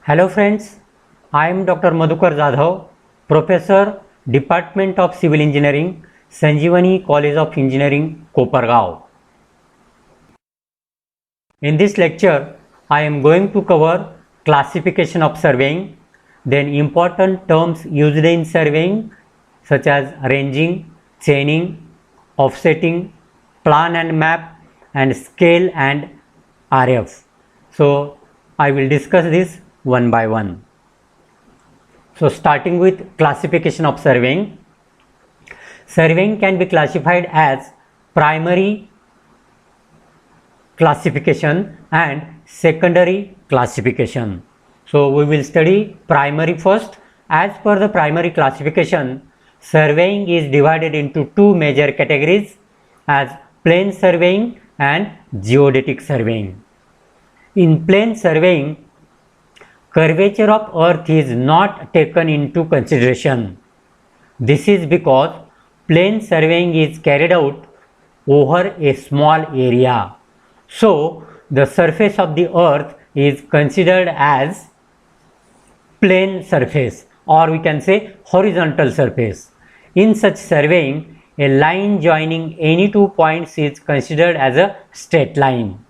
Hello friends, I am Dr. Madhukar Jadhav, Professor, Department of Civil Engineering, Sanjeevani College of Engineering, Kopargaon. In this lecture, I am going to cover classification of surveying, then important terms used in surveying such as ranging, chaining, offsetting, plan and map, and scale and RF. So, I will discuss this one by one. So, starting with classification of surveying. Surveying can be classified as primary classification and secondary classification. So, we will study primary first. As per the primary classification, surveying is divided into two major categories as plane surveying and geodetic surveying. In plane surveying, curvature of earth is not taken into consideration. This is because plane surveying is carried out over a small area. So, the surface of the earth is considered as plane surface, or we can say horizontal surface. In such surveying, a line joining any two points is considered as a straight line.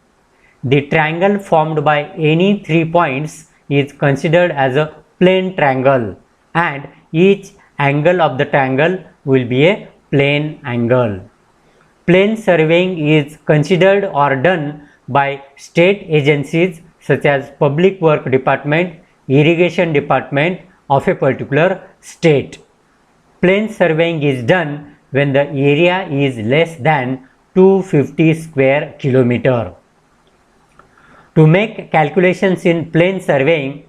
The triangle formed by any 3 points is considered as a plane triangle, and each angle of the triangle will be a plane angle. Plane surveying is considered or done by state agencies such as Public Work Department, Irrigation Department of a particular state. Plane surveying is done when the area is less than 250 square kilometer. To make calculations in plane surveying,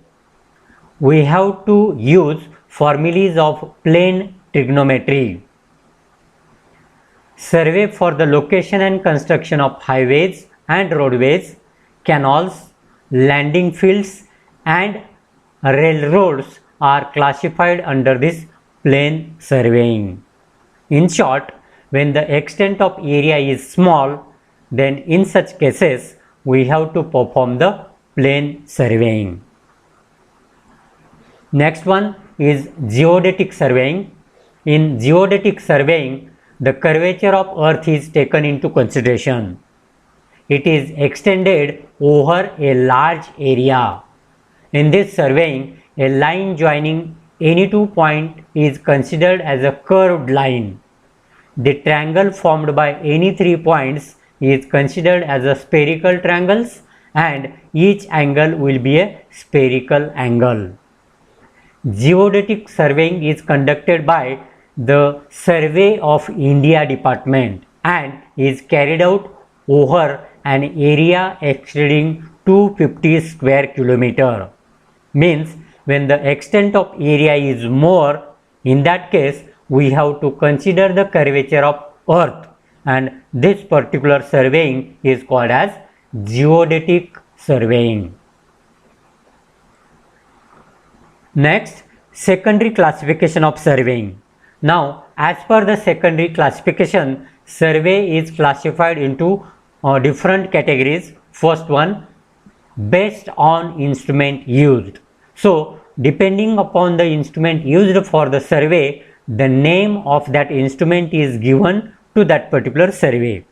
we have to use formulas of plane trigonometry. Survey for the location and construction of highways and roadways, canals, landing fields and railroads are classified under this plane surveying. In short, when the extent of area is small, then in such cases we have to perform the plane surveying. Next one is geodetic surveying. In geodetic surveying, the curvature of earth is taken into consideration. It is extended over a large area. In this surveying, a line joining any 2 points is considered as a curved line. The triangle formed by any 3 points is considered as a spherical triangles, and each angle will be a spherical angle. Geodetic surveying is conducted by the Survey of India Department and is carried out over an area exceeding 250 square kilometer. Means when the extent of area is more, in that case we have to consider the curvature of earth, and this particular surveying is called as geodetic surveying. Next, secondary classification of surveying. Now, as per the secondary classification, survey is classified into different categories. First one, based on instrument used. So, depending upon the instrument used for the survey, the name of that instrument is given to that particular survey.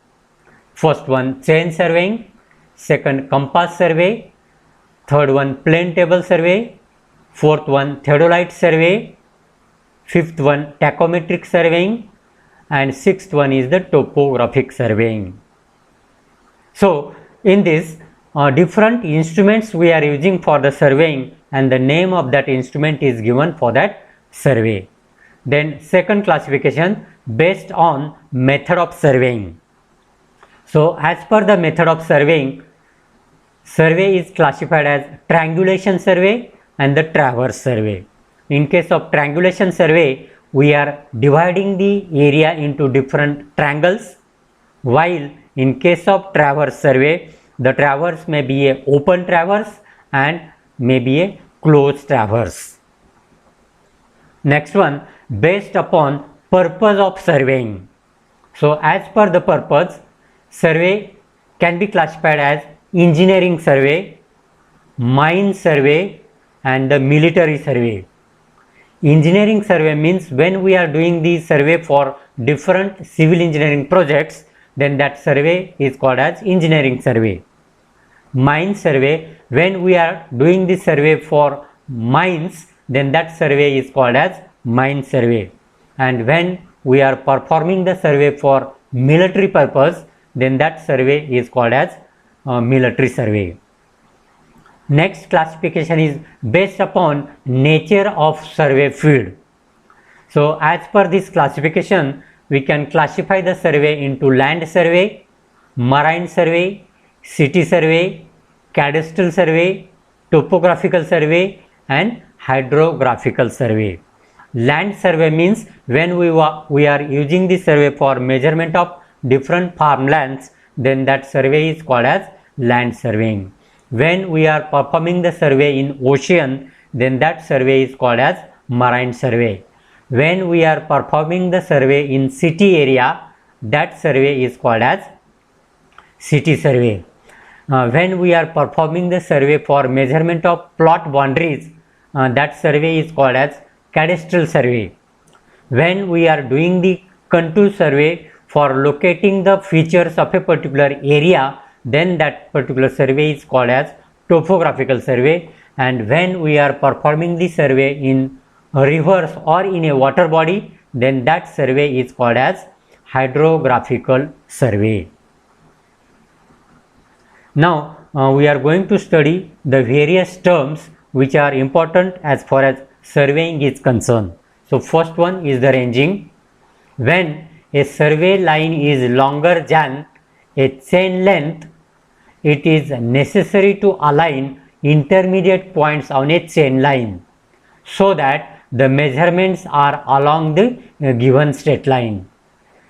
First one, chain surveying. Second, compass survey. Third one, plane table survey. Fourth one, theodolite survey. Fifth one, tachometric surveying. And sixth one is the topographic surveying. So, in this, different instruments we are using for the surveying, and the name of that instrument is given for that survey. Then second classification, based on method of surveying. So, as per the method of surveying, survey is classified as triangulation survey and the traverse survey. In case of triangulation survey, we are dividing the area into different triangles, while in case of traverse survey, the traverse may be a open traverse and may be a closed traverse. Next one, based upon purpose of surveying. So, as per the purpose, survey can be classified as engineering survey, mine survey, and the military survey. Engineering survey means when we are doing the survey for different civil engineering projects, then that survey is called as engineering survey. Mine survey, when we are doing the survey for mines, then that survey is called as mine survey. And when we are performing the survey for military purpose, then that survey is called as military survey. Next classification is based upon nature of survey field. So as per this classification, we can classify the survey into land survey, marine survey, city survey, cadastral survey, topographical survey and hydrographical survey. Land survey means when we are using the survey for measurement of different farmlands, then that survey is called as land surveying. When we are performing the survey in ocean, then that survey is called as marine survey. When we are performing the survey in city area, that survey is called as city survey. When we are performing the survey for measurement of plot boundaries, that survey is called as cadastral survey. When we are doing the contour survey for locating the features of a particular area, then that particular survey is called as topographical survey. And when we are performing the survey in rivers or in a water body, then that survey is called as hydrographical survey. Now we are going to study the various terms which are important as far as surveying is concerned. So first one is the ranging. When a survey line is longer than a chain length, it is necessary to align intermediate points on a chain line so that the measurements are along the given straight line.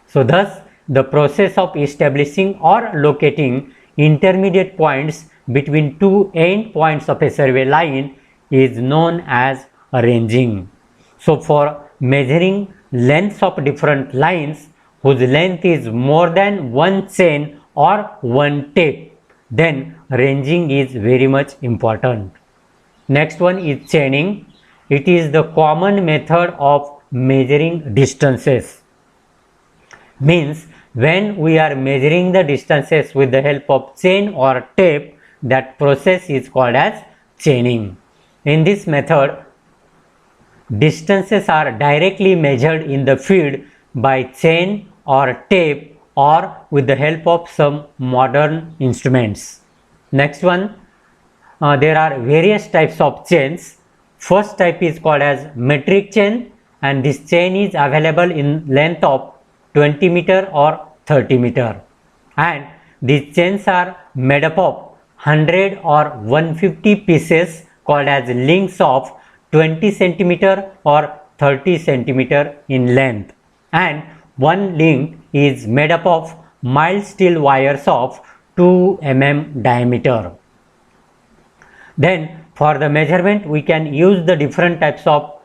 So thus the process of establishing or locating intermediate points between two end points of a survey line is known as ranging. So for measuring lengths of different lines whose length is more than one chain or one tape, then ranging is very much important. Next one is chaining. It is the common method of measuring distances. Means when we are measuring the distances with the help of chain or tape, that process is called as chaining. In this method, distances are directly measured in the field by chain or tape or with the help of some modern instruments. Next one, there are various types of chains. First type is called as metric chain, and this chain is available in length of 20 meter or 30 meter, and these chains are made up of 100 or 150 pieces called as links of 20 centimeter or 30 centimeter in length, and one link is made up of mild steel wires of 2 mm diameter. Then for the measurement we can use the different types of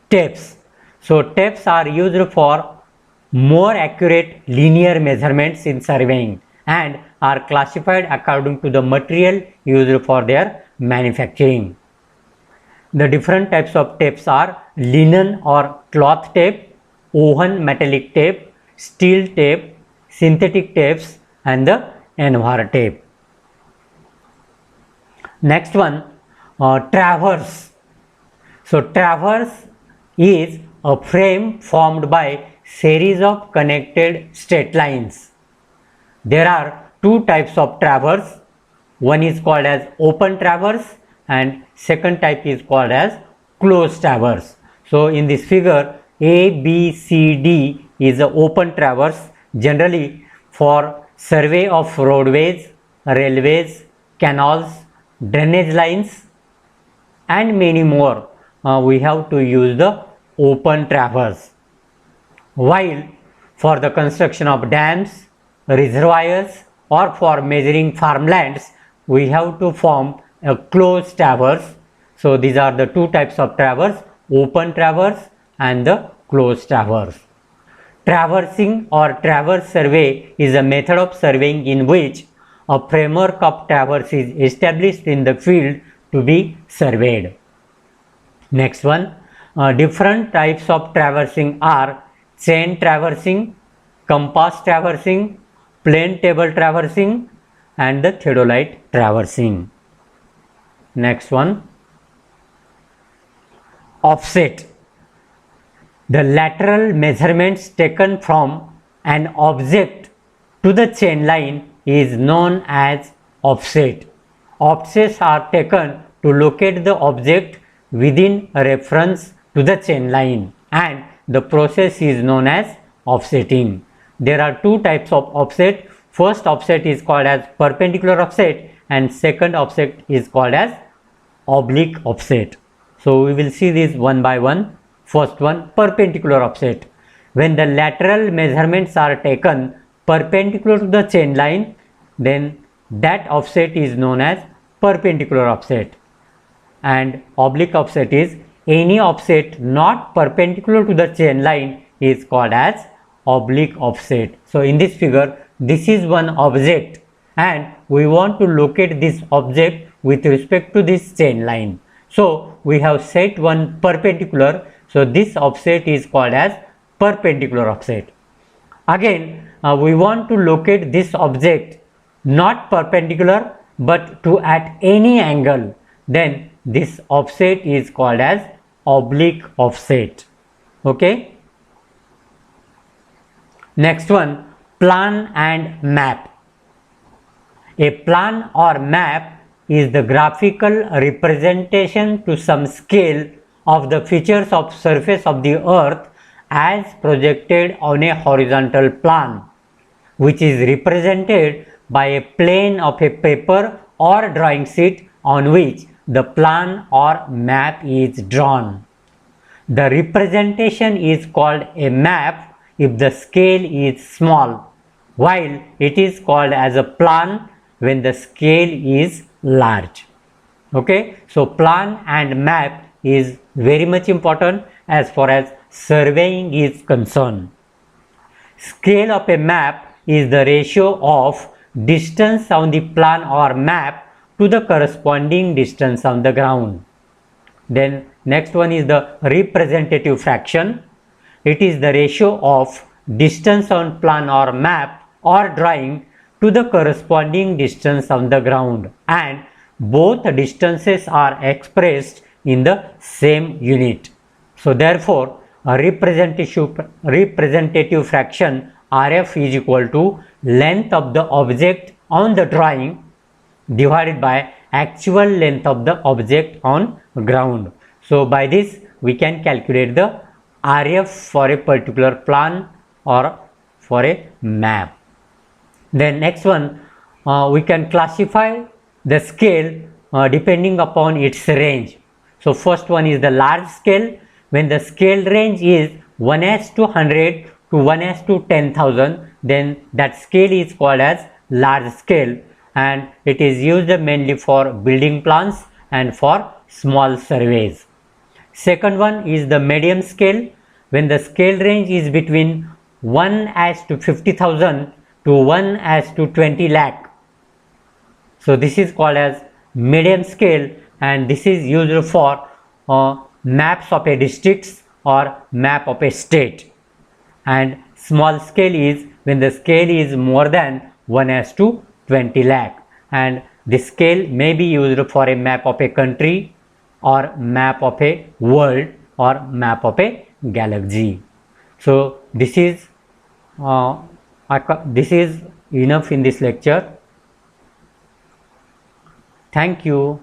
tapes. So tapes are used for more accurate linear measurements in surveying and are classified according to the material used for their manufacturing. The different types of tapes are linen or cloth tape, woven metallic tape, steel tape, synthetic tapes and the NVAR tape. Next one, traverse. So traverse is a frame formed by series of connected straight lines. There are two types of traverse. One is called as open traverse and second type is called as closed traverse. So in this figure, A, B, C, D is the open traverse, generally for survey of roadways, railways, canals, drainage lines and many more. We have to use the open traverse. While for the construction of dams, reservoirs or for measuring farmlands, we have to form a closed traverse. So these are the two types of traverse, open traverse and the closed traverse. Traversing or traverse survey is a method of surveying in which a framework of traverse is established in the field to be surveyed. Next one, different types of traversing are chain traversing, compass traversing, plane table traversing, and the theodolite traversing. Next one, offset. The lateral measurements taken from an object to the chain line is known as offset. Offsets are taken to locate the object within a reference to the chain line, and the process is known as offsetting. There are two types of offset. First offset is called as perpendicular offset, and second offset is called as oblique offset. So we will see this one by one. First one, perpendicular offset. When the lateral measurements are taken perpendicular to the chain line, then that offset is known as perpendicular offset. And oblique offset is any offset not perpendicular to the chain line is called as oblique offset. So in this figure, this is one object and we want to locate this object with respect to this chain line. So we have set one perpendicular, so this offset is called as perpendicular offset. Again, we want to locate this object not perpendicular but to at any angle, then this offset is called as oblique offset. Okay. Next one, plan and map. A plan or map is the graphical representation to some scale of the features of surface of the earth as projected on a horizontal plan, which is represented by a plane of a paper or drawing sheet on which the plan or map is drawn. The representation is called a map if the scale is small, while it is called as a plan when the scale is large. Okay, so plan and map is very much important as far as surveying is concerned. Scale of a map is the ratio of distance on the plan or map to the corresponding distance on the ground. Then next one is the representative fraction. It is the ratio of distance on plan or map or drawing to the corresponding distance on the ground, and both distances are expressed in the same unit. So therefore a representative fraction RF is equal to length of the object on the drawing divided by actual length of the object on ground. So by this we can calculate the RF for a particular plan or for a map. Then next one, we can classify the scale depending upon its range. So first one is the large scale. When the scale range is 1s to 100 to 1s to 10,000, then that scale is called as large scale, and it is used mainly for building plans and for small surveys. Second one is the medium scale. When the scale range is between 1s to 50,000 to 1s to 20 lakh. So this is called as medium scale, and this is used for maps of a districts or map of a state. And small scale is when the scale is more than 1s to 20 lakh, and this scale may be used for a map of a country or map of a world or map of a galaxy. So this is enough in this lecture. Thank you.